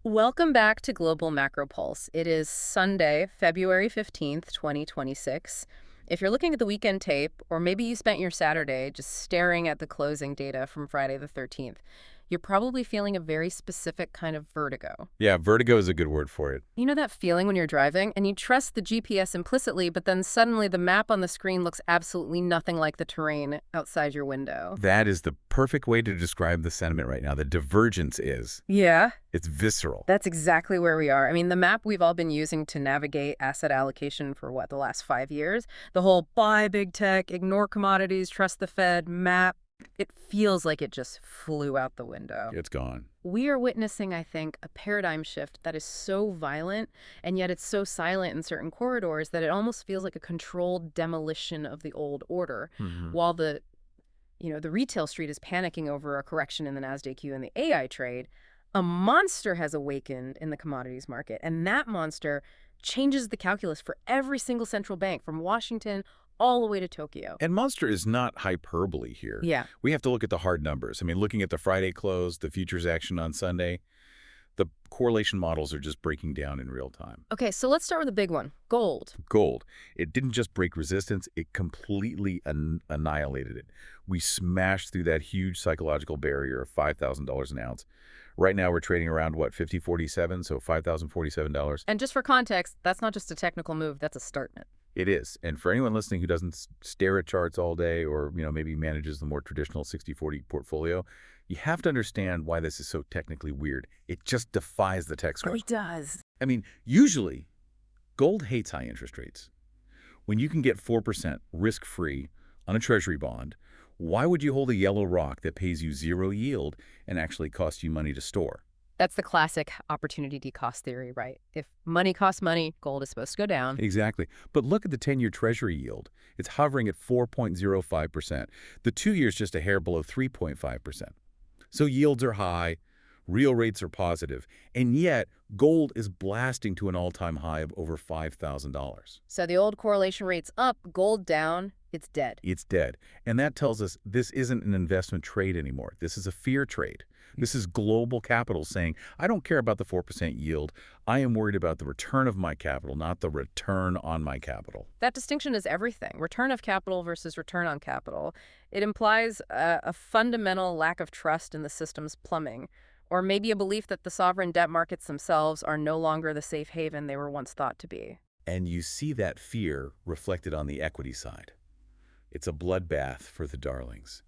Welcome back to Global Macro Pulse. It is Sunday, February 15th, 2026. If you're looking at the weekend tape, or maybe you spent your Saturday just staring at the closing data from Friday the 13th, you're probably feeling a very specific kind of vertigo. Yeah, vertigo is a good word for it. You know that feeling when you're driving and you trust the GPS implicitly, but then suddenly the map on the screen looks absolutely nothing like the terrain outside your window? That is the perfect way to describe the sentiment right now. The divergence is. Yeah. It's visceral. That's exactly where we are. I mean, the map we've all been using to navigate asset allocation for what, the last 5 years? The whole buy big tech, ignore commodities, trust the Fed map, it feels like it just flew out the window. It's gone. We are witnessing, I think, a paradigm shift that is so violent, and yet it's so silent in certain corridors that it almost feels like a controlled demolition of the old order, while the retail street is panicking over a correction in the NASDAQ and the AI trade. A monster has awakened in the commodities market, and that monster changes the calculus for every single central bank from Washington all the way to Tokyo. And monster is not hyperbole here. Yeah. We have to look at the hard numbers. I mean, looking at the Friday close, the futures action on Sunday, the correlation models are just breaking down in real time. Okay, so let's start with the big one, gold. Gold. It didn't just break resistance, it completely annihilated it. We smashed through that huge psychological barrier of $5,000 an ounce. Right now, we're trading around, what, 50.47, so $5,047. And just for context, that's not just a technical move, that's a startment. It is. And for anyone listening who doesn't stare at charts all day or, maybe manages the more traditional 60/40 portfolio, you have to understand why this is so technically weird. It just defies the tech It score. really does. I mean, usually, gold hates high interest rates. When you can get 4% risk-free on a treasury bond, why would you hold a yellow rock that pays you zero yield and actually costs you money to store? That's the classic opportunity cost theory, right? If money costs money, gold is supposed to go down. Exactly. But look at the 10-year Treasury yield. It's hovering at 4.05%. The 2-year's just a hair below 3.5%. So yields are high, real rates are positive, and yet gold is blasting to an all-time high of over $5,000. So the old correlation rate's up, gold down, it's dead. It's dead. And that tells us this isn't an investment trade anymore. This is a fear trade. This is global capital saying, I don't care about the 4% yield. I am worried about the return of my capital, not the return on my capital. That distinction is everything. Return of capital versus return on capital. It implies a fundamental lack of trust in the system's plumbing, or maybe a belief that the sovereign debt markets themselves are no longer the safe haven they were once thought to be. And you see that fear reflected on the equity side. It's a bloodbath for the darlings.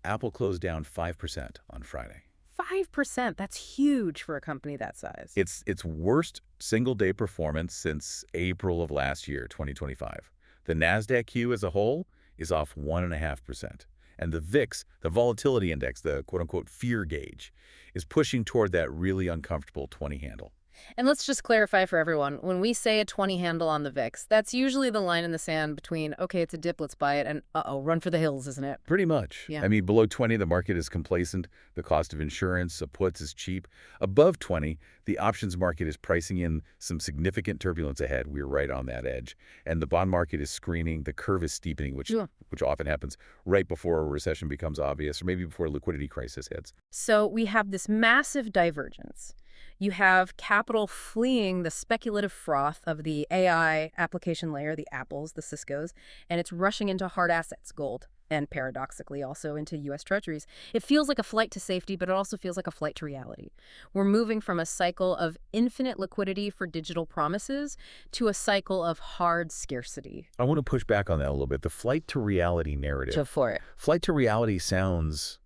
Apple closed down 5% on Friday. 5%, that's huge for a company that size. It's its worst single-day performance since April of last year, 2025. The NASDAQ as a whole is off 1.5%. And the VIX, the volatility index, the quote-unquote fear gauge, is pushing toward that really uncomfortable 20 handle. And let's just clarify for everyone, when we say a 20 handle on the VIX, that's usually the line in the sand between, okay, it's a dip, let's buy it, and uh-oh, run for the hills, isn't it? Pretty much. Yeah. I mean, below 20, the market is complacent. The cost of insurance, of puts is cheap. Above 20, the options market is pricing in some significant turbulence ahead. We're right on that edge. And the bond market is screening. The curve is steepening, which often happens right before a recession becomes obvious, or maybe before a liquidity crisis hits. So we have this massive divergence. You have capital fleeing the speculative froth of the AI application layer, the Apples, the Ciscos, and it's rushing into hard assets, gold, and paradoxically also into US Treasuries. It feels like a flight to safety, but it also feels like a flight to reality. We're moving from a cycle of infinite liquidity for digital promises to a cycle of hard scarcity. I want to push back on that a little bit. The flight to reality narrative. So for it. Flight to reality sounds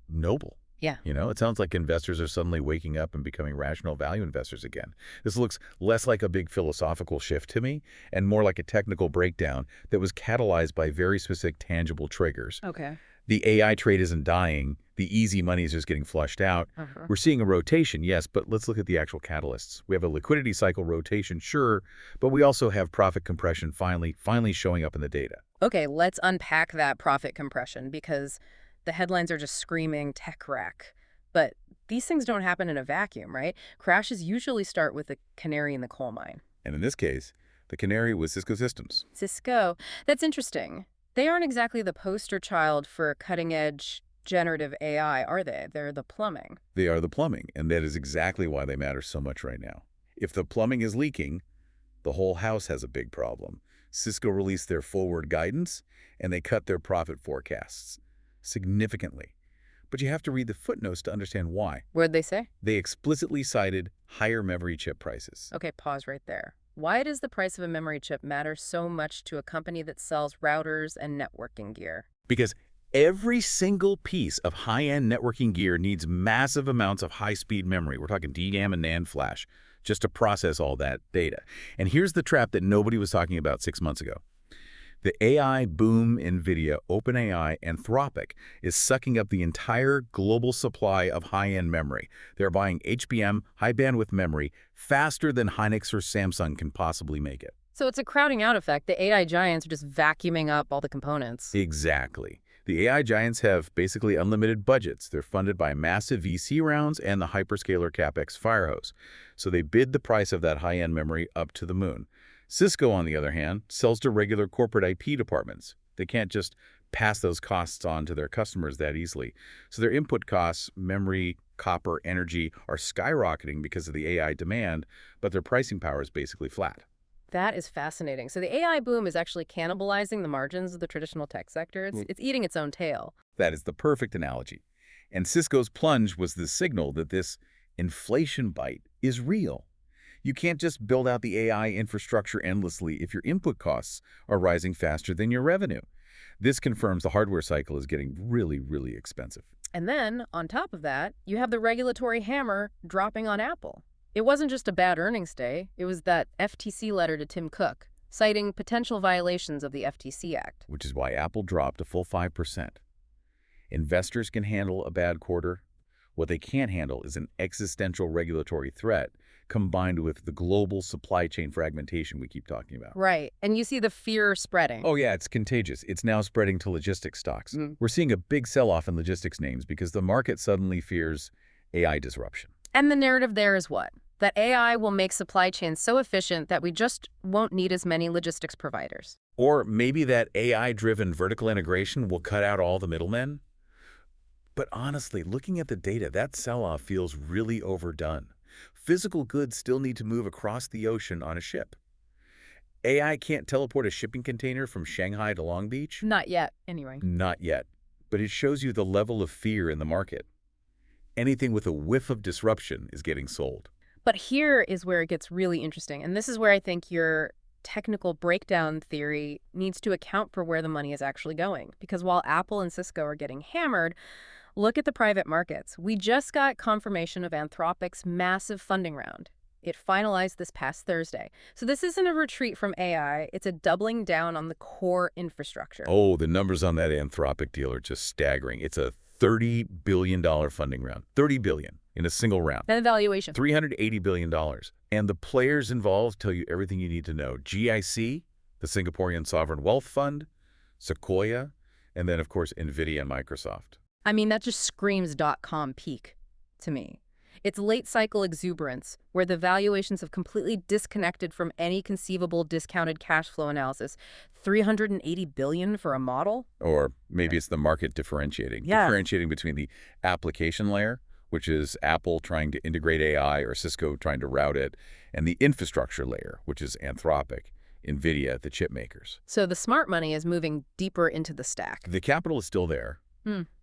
noble. Yeah. It sounds like investors are suddenly waking up and becoming rational value investors again. This looks less like a big philosophical shift to me and more like a technical breakdown that was catalyzed by very specific tangible triggers. Okay. The AI trade isn't dying. The easy money is just getting flushed out. We're seeing a rotation, yes, but let's look at the actual catalysts. We have a liquidity cycle rotation, sure, but we also have profit compression finally showing up in the data. Okay, let's unpack that profit compression because the headlines are just screaming tech wreck. But these things don't happen in a vacuum, right? Crashes usually start with a canary in the coal mine. And in this case, the canary was Cisco Systems. Cisco. That's interesting. They aren't exactly the poster child for cutting-edge generative AI, are they? They're the plumbing. They are the plumbing, and that is exactly why they matter so much right now. If the plumbing is leaking, the whole house has a big problem. Cisco released their forward guidance, and they cut their profit forecasts significantly. But you have to read the footnotes to understand why. What'd they say? They explicitly cited higher memory chip prices. Okay, pause right there. Why does the price of a memory chip matter so much to a company that sells routers and networking gear? Because every single piece of high-end networking gear needs massive amounts of high-speed memory. We're talking DRAM and NAND flash, just to process all that data. And here's the trap that nobody was talking about 6 months ago. The AI boom, NVIDIA, OpenAI, Anthropic is sucking up the entire global supply of high-end memory. They're buying HBM, high bandwidth memory, faster than Hynix or Samsung can possibly make it. So it's a crowding out effect. The AI giants are just vacuuming up all the components. Exactly. The AI giants have basically unlimited budgets. They're funded by massive VC rounds and the hyperscaler CapEx firehose. So they bid the price of that high-end memory up to the moon. Cisco, on the other hand, sells to regular corporate IP departments. They can't just pass those costs on to their customers that easily. So their input costs, memory, copper, energy, are skyrocketing because of the AI demand, but their pricing power is basically flat. That is fascinating. So the AI boom is actually cannibalizing the margins of the traditional tech sector. It's eating its own tail. That is the perfect analogy. And Cisco's plunge was the signal that this inflation bite is real. You can't just build out the AI infrastructure endlessly if your input costs are rising faster than your revenue. This confirms the hardware cycle is getting really, really expensive. And then, on top of that, you have the regulatory hammer dropping on Apple. It wasn't just a bad earnings day. It was that FTC letter to Tim Cook, citing potential violations of the FTC Act. Which is why Apple dropped a full 5%. Investors can handle a bad quarter. What they can't handle is an existential regulatory threat combined with the global supply chain fragmentation we keep talking about. Right. And you see the fear spreading. Oh, yeah, it's contagious. It's now spreading to logistics stocks. We're seeing a big sell-off in logistics names because the market suddenly fears AI disruption. And the narrative there is what? That AI will make supply chains so efficient that we just won't need as many logistics providers. Or maybe that AI-driven vertical integration will cut out all the middlemen. But honestly, looking at the data, that sell-off feels really overdone. Physical goods still need to move across the ocean on a ship. AI can't teleport a shipping container from Shanghai to Long Beach. Not yet, anyway. Not yet. But it shows you the level of fear in the market. Anything with a whiff of disruption is getting sold. But here is where it gets really interesting. And this is where I think your technical breakdown theory needs to account for where the money is actually going. Because while Apple and Cisco are getting hammered, look at the private markets. We just got confirmation of Anthropic's massive funding round. It finalized this past Thursday. So this isn't a retreat from AI. It's a doubling down on the core infrastructure. Oh, the numbers on that Anthropic deal are just staggering. It's a $30 billion funding round. $30 billion in a single round. And evaluation. $380 billion. And the players involved tell you everything you need to know. GIC, the Singaporean Sovereign Wealth Fund, Sequoia, and then, of course, NVIDIA and Microsoft. I mean, that just screams .com peak to me. It's late cycle exuberance, where the valuations have completely disconnected from any conceivable discounted cash flow analysis. $380 billion for a model? Or maybe it's the market differentiating. Yeah. Differentiating between the application layer, which is Apple trying to integrate AI or Cisco trying to route it, and the infrastructure layer, which is Anthropic, NVIDIA, the chip makers. So the smart money is moving deeper into the stack. The capital is still there,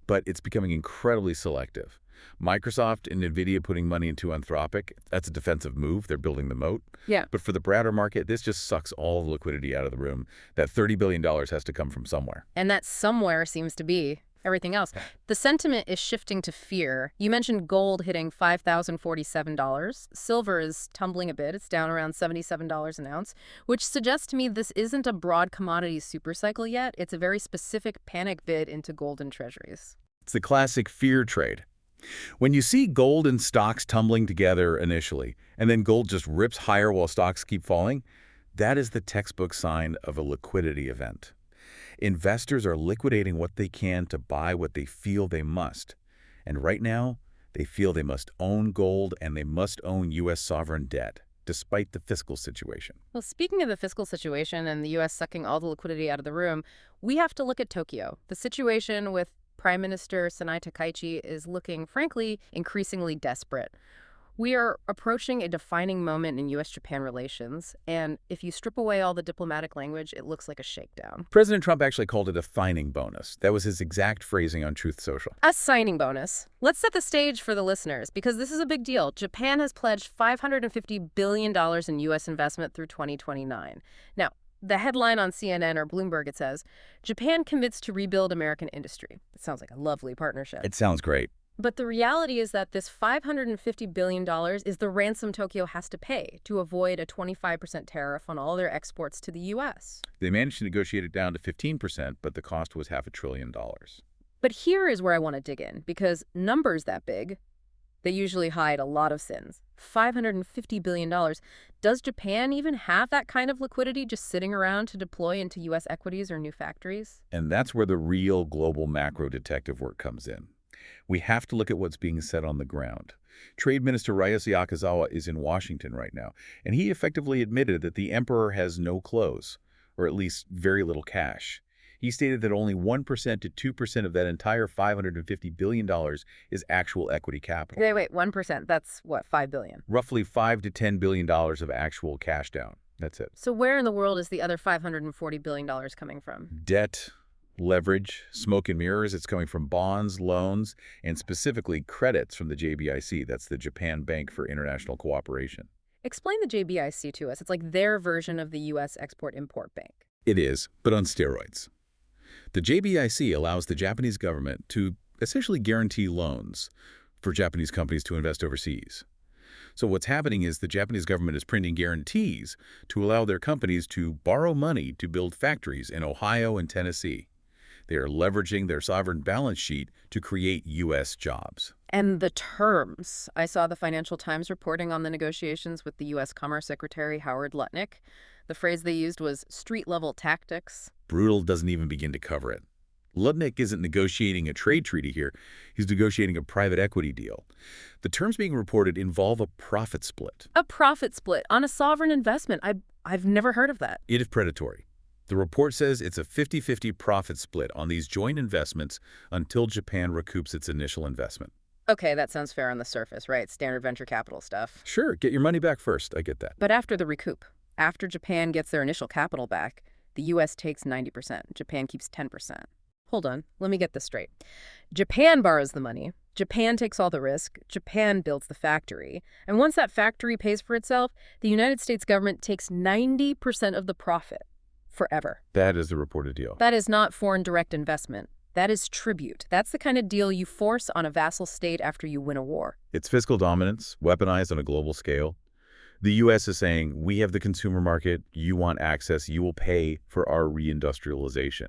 but it's becoming incredibly selective. Microsoft and NVIDIA putting money into Anthropic, that's a defensive move. They're building the moat. Yeah. But for the broader market, this just sucks all the liquidity out of the room. That $30 billion has to come from somewhere. And that somewhere seems to be everything else. The sentiment is shifting to fear. You mentioned gold hitting $5,047. Silver is tumbling a bit. It's down around $77 an ounce, which suggests to me this isn't a broad commodities supercycle yet. It's a very specific panic bid into gold and treasuries. It's the classic fear trade. When you see gold and stocks tumbling together initially, and then gold just rips higher while stocks keep falling, that is the textbook sign of a liquidity event. Investors are liquidating what they can to buy what they feel they must. And right now, they feel they must own gold and they must own U.S. sovereign debt, despite the fiscal situation. Well, speaking of the fiscal situation and the U.S. sucking all the liquidity out of the room, we have to look at Tokyo. The situation with Prime Minister Sanai Takaichi is looking, frankly, increasingly desperate. We are approaching a defining moment in U.S.-Japan relations, and if you strip away all the diplomatic language, it looks like a shakedown. President Trump actually called it a fining bonus. That was his exact phrasing on Truth Social. A signing bonus. Let's set the stage for the listeners, because this is a big deal. Japan has pledged $550 billion in U.S. investment through 2029. Now, the headline on CNN or Bloomberg, it says, Japan commits to rebuild American industry. It sounds like a lovely partnership. It sounds great. But the reality is that this $550 billion is the ransom Tokyo has to pay to avoid a 25% tariff on all their exports to the U.S. They managed to negotiate it down to 15%, but the cost was $500 billion. But here is where I want to dig in, because numbers that big, they usually hide a lot of sins. $550 billion. Does Japan even have that kind of liquidity just sitting around to deploy into U.S. equities or new factories? And that's where the real global macro detective work comes in. We have to look at what's being said on the ground. Trade Minister Ryosuke Akazawa is in Washington right now, and he effectively admitted that the emperor has no clothes, or at least very little cash. He stated that only 1% to 2% of that entire $550 billion is actual equity capital. Wait, 1%. That's what, $5 billion? Roughly $5 to $10 billion of actual cash down. That's it. So where in the world is the other $540 billion coming from? Debt, leverage, smoke and mirrors. It's coming from bonds, loans, and specifically credits from the JBIC. That's the Japan Bank for International Cooperation. Explain the JBIC to us. It's like their version of the U.S. Export-Import Bank. It is, but on steroids. The JBIC allows the Japanese government to essentially guarantee loans for Japanese companies to invest overseas. So what's happening is the Japanese government is printing guarantees to allow their companies to borrow money to build factories in Ohio and Tennessee. They are leveraging their sovereign balance sheet to create U.S. jobs. And the terms. I saw the Financial Times reporting on the negotiations with the U.S. Commerce Secretary Howard Lutnick. The phrase they used was street-level tactics. Brutal doesn't even begin to cover it. Lutnick isn't negotiating a trade treaty here. He's negotiating a private equity deal. The terms being reported involve a profit split. A profit split on a sovereign investment. I've never heard of that. It is predatory. The report says it's a 50-50 profit split on these joint investments until Japan recoups its initial investment. Okay, that sounds fair on the surface, right? Standard venture capital stuff. Sure, get your money back first. I get that. But after the recoup, after Japan gets their initial capital back, the U.S. takes 90%. Japan keeps 10%. Hold on, let me get this straight. Japan borrows the money. Japan takes all the risk. Japan builds the factory. And once that factory pays for itself, the United States government takes 90% of the profit. Forever. That is the reported deal. That is not foreign direct investment. That is tribute. That's the kind of deal you force on a vassal state after you win a war. It's fiscal dominance, weaponized on a global scale. The U.S. is saying, we have the consumer market, you want access, you will pay for our reindustrialization.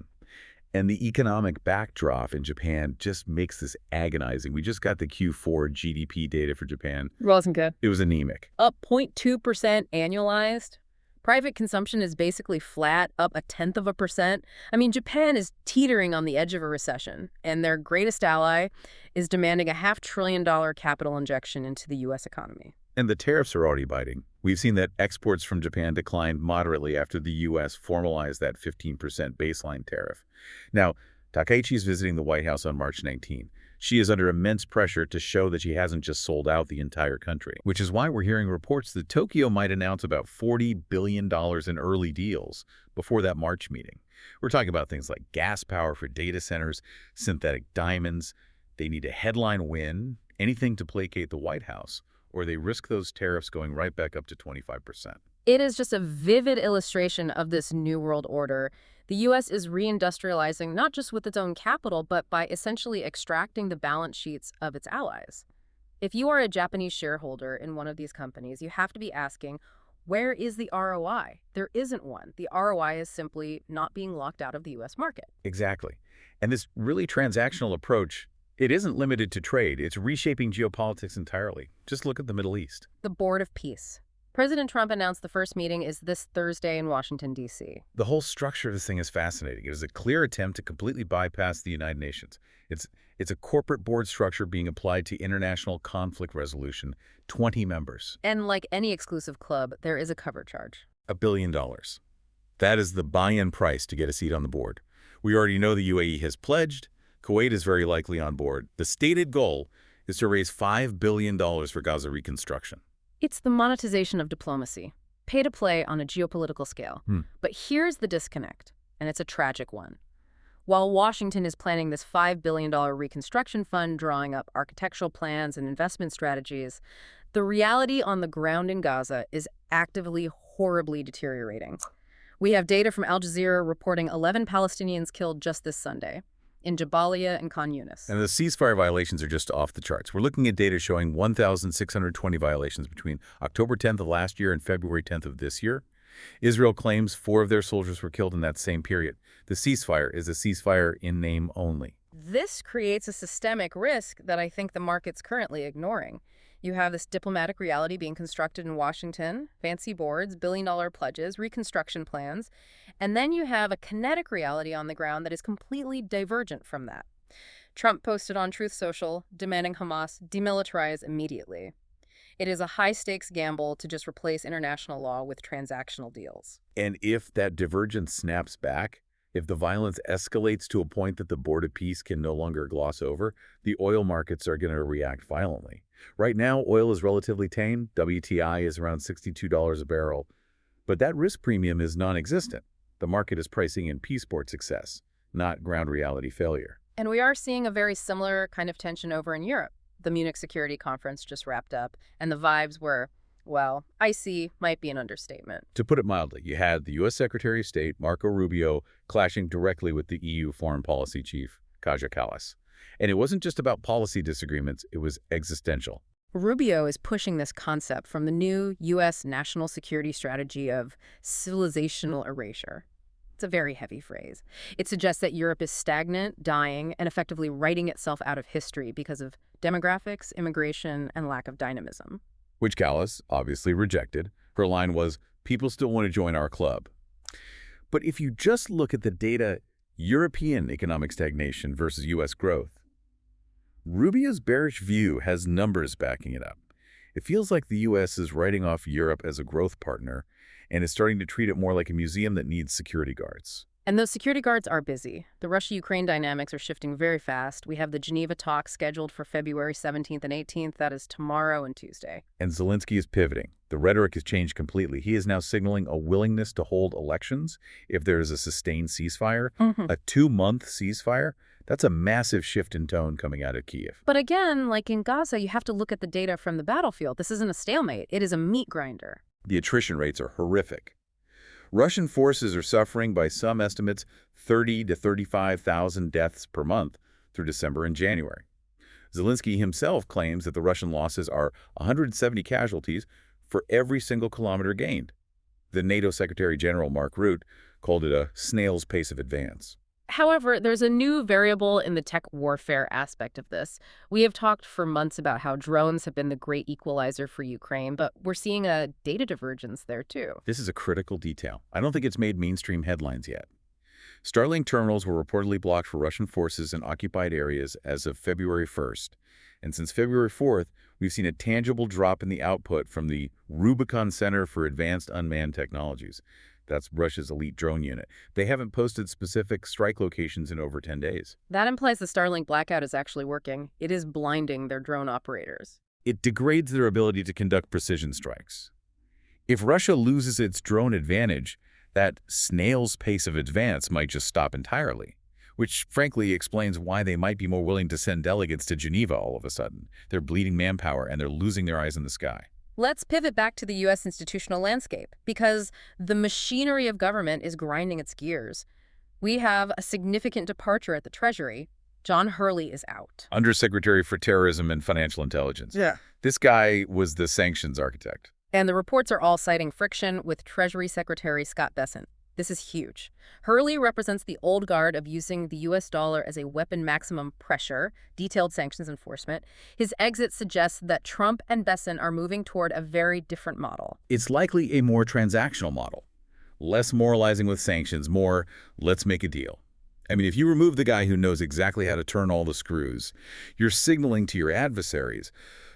And the economic backdrop in Japan just makes this agonizing. We just got the Q4 GDP data for Japan. It wasn't good. It was anemic. Up 0.2% annualized. Private consumption is basically flat, up 0.1%. I mean, Japan is teetering on the edge of a recession, and their greatest ally is demanding a $500 billion capital injection into the U.S. economy. And the tariffs are already biting. We've seen that exports from Japan declined moderately after the U.S. formalized that 15% baseline tariff. Now, Takaichi is visiting the White House on March 19. She is under immense pressure to show that she hasn't just sold out the entire country, which is why we're hearing reports that Tokyo might announce about $40 billion in early deals before that March meeting. We're talking about things like gas power for data centers, synthetic diamonds. They need a headline win, anything to placate the White House, or they risk those tariffs going right back up to 25%. It is just a vivid illustration of this new world order. The U.S. is reindustrializing not just with its own capital, but by essentially extracting the balance sheets of its allies. If you are a Japanese shareholder in one of these companies, you have to be asking, where is the ROI? There isn't one. The ROI is simply not being locked out of the U.S. market. Exactly. And this really transactional approach, it isn't limited to trade. It's reshaping geopolitics entirely. Just look at the Middle East. The Board of Peace. President Trump announced the first meeting is this Thursday in Washington, D.C. The whole structure of this thing is fascinating. It is a clear attempt to completely bypass the United Nations. It's a corporate board structure being applied to international conflict resolution, 20 members. And like any exclusive club, there is a cover charge. $1 billion. That is the buy-in price to get a seat on the board. We already know the UAE has pledged. Kuwait is very likely on board. The stated goal is to raise $5 billion for Gaza reconstruction. It's the monetization of diplomacy, pay to play on a geopolitical scale. But here's the disconnect, and it's a tragic one. While Washington is planning this $5 billion reconstruction fund, drawing up architectural plans and investment strategies, the reality on the ground in Gaza is actively, horribly deteriorating. We have data from Al Jazeera reporting 11 Palestinians killed just this Sunday in Jabalia and Khan Yunis. And the ceasefire violations are just off the charts. We're looking at data showing 1,620 violations between October 10th of last year and February 10th of this year. Israel claims 4 of their soldiers were killed in that same period. The ceasefire is a ceasefire in name only. This creates a systemic risk that I think the market's currently ignoring. You have this diplomatic reality being constructed in Washington, fancy boards, billion-dollar pledges, reconstruction plans, and then you have a kinetic reality on the ground that is completely divergent from that. Trump posted on Truth Social demanding Hamas demilitarize immediately. It is a high-stakes gamble to just replace international law with transactional deals. And if that divergence snaps back, if the violence escalates to a point that the board of peace can no longer gloss over, the oil markets are going to react violently. Right now, oil is relatively tame. WTI is around $62 a barrel. But that risk premium is non-existent. The market is pricing in peace port success, not ground reality failure. And we are seeing a very similar kind of tension over in Europe. The Munich Security Conference just wrapped up, and the vibes were, well, icy might be an understatement. To put it mildly, you had the U.S. Secretary of State, Marco Rubio, clashing directly with the EU foreign policy chief, Kaja Kallas. And it wasn't just about policy disagreements, it was existential. Rubio is pushing this concept from the new U.S. national security strategy of civilizational erasure. It's a very heavy phrase. It suggests that Europe is stagnant, dying, and effectively writing itself out of history because of demographics, immigration, and lack of dynamism. Which Kallas obviously rejected. Her line was, "People still want to join our club." But if you just look at the data, European economic stagnation versus U.S. growth, Rubio's bearish view has numbers backing it up. It feels like the U.S. is writing off Europe as a growth partner and is starting to treat it more like a museum that needs security guards. And those security guards are busy. The Russia-Ukraine dynamics are shifting very fast. We have the Geneva talks scheduled for February 17th and 18th. That is tomorrow and Tuesday. And Zelensky is pivoting. The rhetoric has changed completely. He is now signaling a willingness to hold elections if there is a sustained ceasefire, a 2-month ceasefire. That's a massive shift in tone coming out of Kyiv. But again, like in Gaza, you have to look at the data from the battlefield. This isn't a stalemate. It is a meat grinder. The attrition rates are horrific. Russian forces are suffering, by some estimates, 30 to 35,000 deaths per month through December and January. Zelensky himself claims that the Russian losses are 170 casualties for every single kilometer gained. The NATO Secretary General Mark Rutte called it a snail's pace of advance. However, there's a new variable in the tech warfare aspect of this. We have talked for months about how drones have been the great equalizer for Ukraine, but we're seeing a data divergence there too. This is a critical detail. I don't think it's made mainstream headlines yet. Starlink terminals were reportedly blocked for Russian forces in occupied areas as of February 1st. And since February 4th, we've seen a tangible drop in the output from the Rubicon Center for Advanced Unmanned Technologies. That's Russia's elite drone unit. They haven't posted specific strike locations in over 10 days. That implies the Starlink blackout is actually working. It is blinding their drone operators. It degrades their ability to conduct precision strikes. If Russia loses its drone advantage, that snail's pace of advance might just stop entirely, which frankly explains why they might be more willing to send delegates to Geneva all of a sudden. They're bleeding manpower and they're losing their eyes in the sky. Let's pivot back to the U.S. institutional landscape, because the machinery of government is grinding its gears. We have a significant departure at the Treasury. John Hurley is out. Undersecretary for Terrorism and Financial Intelligence. Yeah. This guy was the sanctions architect. And the reports are all citing friction with Treasury Secretary Scott Bessent. This is huge. Hurley represents the old guard of using the U.S. dollar as a weapon maximum pressure, detailed sanctions enforcement. His exit suggests that Trump and Bessent are moving toward a very different model. It's likely a more transactional model. Less moralizing with sanctions, more let's make a deal. I mean, if you remove the guy who knows exactly how to turn all the screws, you're signaling to your adversaries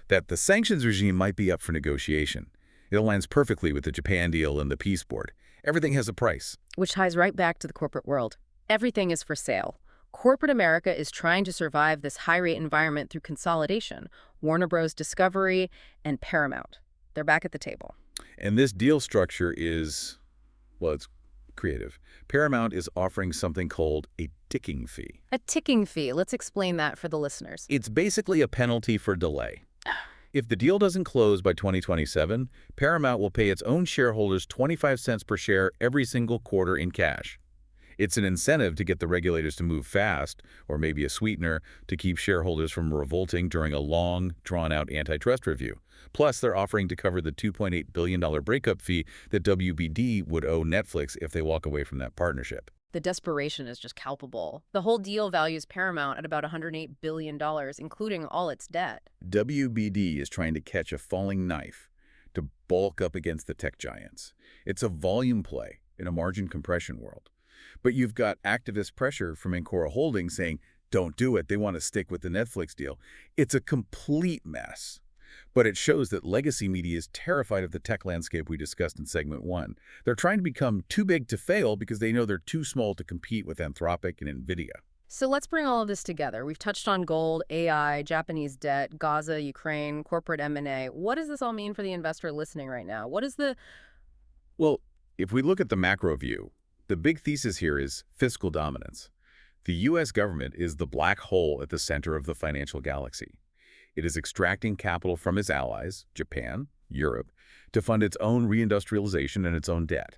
that the sanctions regime might be up for negotiation. It aligns perfectly with the Japan deal and the peace board. Everything has a price. Which ties right back to the corporate world. Everything is for sale. Corporate America is trying to survive this high-rate environment through consolidation. Warner Bros. Discovery and Paramount. They're back at the table. And this deal structure is, well, it's creative. Paramount is offering something called a ticking fee. A ticking fee. Let's explain that for the listeners. It's basically a penalty for delay. If the deal doesn't close by 2027, Paramount will pay its own shareholders 25 cents per share every single quarter in cash. It's an incentive to get the regulators to move fast, or maybe a sweetener to keep shareholders from revolting during a long, drawn-out antitrust review. Plus, they're offering to cover the $2.8 billion breakup fee that WBD would owe Netflix if they walk away from that partnership. The desperation is just palpable. The whole deal values Paramount at about $108 billion, including all its debt. WBD is trying to catch a falling knife to bulk up against the tech giants. It's a volume play in a margin compression world. But you've got activist pressure from Ancora Holdings saying, don't do it. They want to stick with the Netflix deal. It's a complete mess. But it shows that legacy media is terrified of the tech landscape we discussed in segment 1. They're trying to become too big to fail because they know they're too small to compete with Anthropic and NVIDIA. So let's bring all of this together. We've touched on gold, AI, Japanese debt, Gaza, Ukraine, corporate M&A. What does this all mean for the investor listening right now? What is the... Well, if we look at the macro view, the big thesis here is fiscal dominance. The U.S. government is the black hole at the center of the financial galaxy. It is extracting capital from its allies, Japan, Europe, to fund its own reindustrialization and its own debt.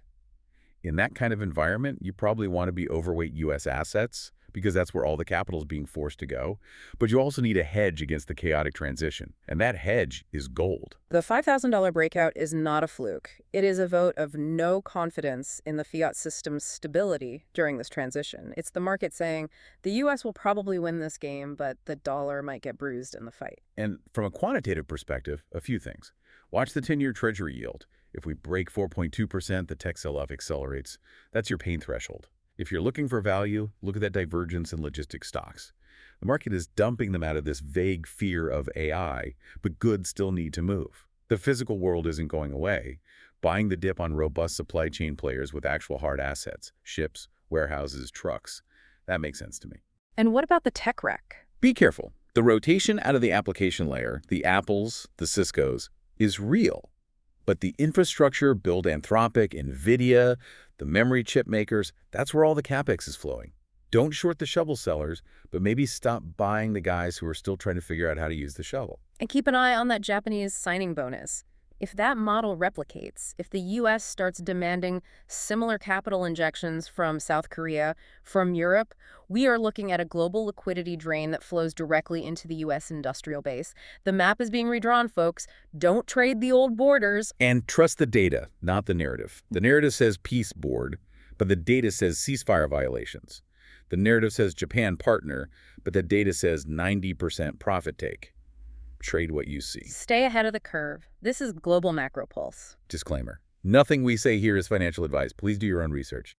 In that kind of environment, you probably want to be overweight U.S. assets because that's where all the capital is being forced to go. But you also need a hedge against the chaotic transition, and that hedge is gold. The $5,000 breakout is not a fluke. It is a vote of no confidence in the fiat system's stability during this transition. It's the market saying the U.S. will probably win this game, but the dollar might get bruised in the fight. And from a quantitative perspective, a few things. Watch the 10-year Treasury yield. If we break 4.2%, the tech sell-off accelerates. That's your pain threshold. If you're looking for value, look at that divergence in logistics stocks. The market is dumping them out of this vague fear of AI, but goods still need to move. The physical world isn't going away. Buying the dip on robust supply chain players with actual hard assets, ships, warehouses, trucks. That makes sense to me. And what about the tech wreck? Be careful. The rotation out of the application layer, the Apples, the Ciscos, is real. But the infrastructure, build Anthropic, NVIDIA, the memory chip makers, that's where all the CapEx is flowing. Don't short the shovel sellers, but maybe stop buying the guys who are still trying to figure out how to use the shovel. And keep an eye on that Japanese signing bonus. If that model replicates, if the U.S. starts demanding similar capital injections from South Korea, from Europe, we are looking at a global liquidity drain that flows directly into the U.S. industrial base. The map is being redrawn, folks. Don't trade the old borders. And trust the data, not the narrative. The narrative says peace board, but the data says ceasefire violations. The narrative says Japan partner, but the data says 90% profit take. Trade what you see. Stay ahead of the curve. This is Global Macro Pulse. Disclaimer. Nothing we say here is financial advice. Please do your own research.